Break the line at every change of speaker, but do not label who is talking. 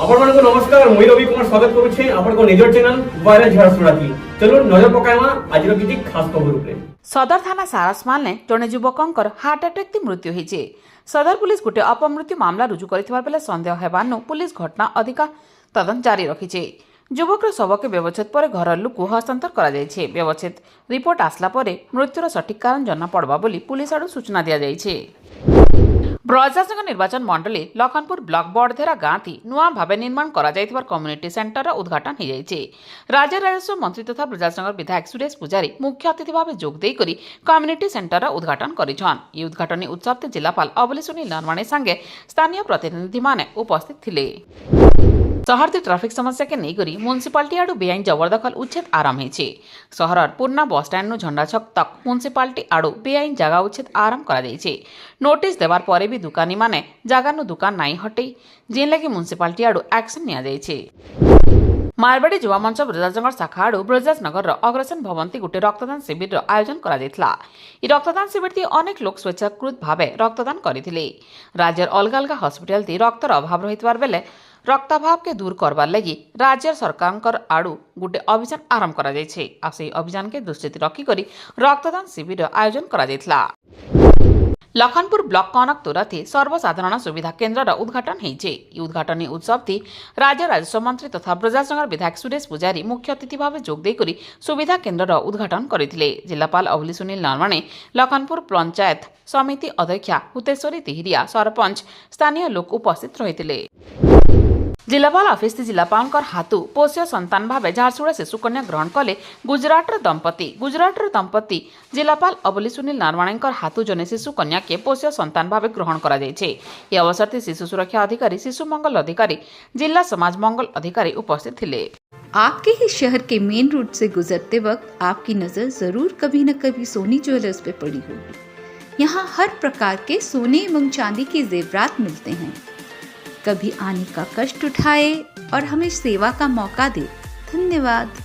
ଆପଣମାନଙ୍କୁ ନମସ୍କାର ମୁଁ ରବି କୁମାର ସ୍ୱାଗତ କରୁଛି ଆପଣଙ୍କ ନିଜର ଚ୍ୟାନେଲ ଭାଇରାଲ ଝାରସୁଗୁଡାକି ଚलो ନଜର ପକାଇବା ଆଜିର କିଛି ଖାସ୍ ଖବର ଉପରେ।
सदर थाना सारसमालने जड़े युवकर हार्ट आटाक मृत्यु होती। सदर पुलिस गोटे अपमृत्यु मामला रुजु कर बेले सन्देह हेबानु पुलिस घटना अधिका तदंत जारी रखी। युवकर शव के व्यवच्छेद पर घर लोक हस्तांतर कर व्यवच्छेद रिपोर्ट आसला पर मृत्युर सठिक कारण जना पड़वा बोली पुलिस आड़ू सूचना दी जाइए। ब्रजराजनगर निर्वाचन मंडली लखनपुर ब्लॉक बड़धेरा गाँ थी नुआ भाव निर्माण करा कम्युनिटी सेंटर उद्घाटन हो जाए। राज्य राजस्व मंत्री तथा ब्रजराजनगर विधायक सुरेश पुजारी मुख्य अतिथि भाव जोगदेक कम्युनिटी सेंटर उद्घाटन करिछन। ये उद्घाटन उत्सव जिलापाल अवली सुनील नरवाणे संगे स्थानीय प्रतिनिधि माने उपस्थित थिले। शहर की ट्राफिक समस्या के नहींकरी म्युनिसिपालिटी आड़ू बेआईन जबरदखल उच्छेद आरंभ होती। सहर पूर्णा बस स्टैंड झंडा छक तक म्युनिसिपालिटी आड़ू बेआईन जगह उच्छेद आरंभ कर नोटिस देवार पर भी दुकानी माने जगानु दुकान नाई हटे जेन लगी म्युनिसिपालिटी आड़ू एक्शन निया जाइछे। मारवाड़ी युवा मंच ब्रजराजनगर शाखा आड़ू ब्रजराजनगर अग्रसेन भवंती गोटे रक्तदान शिविर आयोजन करा जायतिला। ई रक्तदान शिविर थी अनेक लोक स्वेच्छाकृत भावे रक्तदान करथिले। राज्यर अलगा अलगा हॉस्पिटल थी रक्तर अभाव रहितबार बेले रक्ताभाव के दूर करबार लगी राज्य सरकार आड़ू गोटे अभियान आरंभ करा जायछे। आ सेही अभियान के दृष्टि रखिकरी रक्तदान शिविर आयोजन करा जायतिला। लखनपुर ब्लॉक कनक तुरथी सर्वसाधारण सुविधा केन्द्र उद्घाटन होइछे। उद्घाटन उत्सव थी राज्य राजस्व मंत्री तथा ब्रजराजनगर विधायक सुरेश पुजारी मुख्य अतिथि भाव जोगदेक सुविधा केन्द्र उद्घाटन करथिले। जिलापाल अवली सुनील नरवाणे लखनपुर पंचायत समिति अध्यक्षा हुतेश्वरी तिहिरिया सरपंच स्थानीय लोक उपस्थित रहिथिले। जिलापाल ऑफिस जिलापाल हाथू पोष्य संतान भाव झारसुगुड़ा शिशु कन्या ग्रहण कले गुजराटर दंपति जिलापाल अवली सुनील नरवाणे हाथू जने शिशु कन्या के पोष्य संतान भाव ग्रहण कर अवसर से शिशु सुरक्षा अधिकारी शिशु मंगल अधिकारी जिला समाज मंगल अधिकारी उपस्थित थे।
आपके ही शहर के मेन रोड से गुजरते वक्त आपकी नजर जरूर कभी न कभी सोनी ज्वेलर्स पे पड़ी होगी। यहाँ हर प्रकार के सोने एवं चांदी के जेवरात मिलते हैं। कभी आने का कष्ट उठाए और हमें सेवा का मौका दे। धन्यवाद।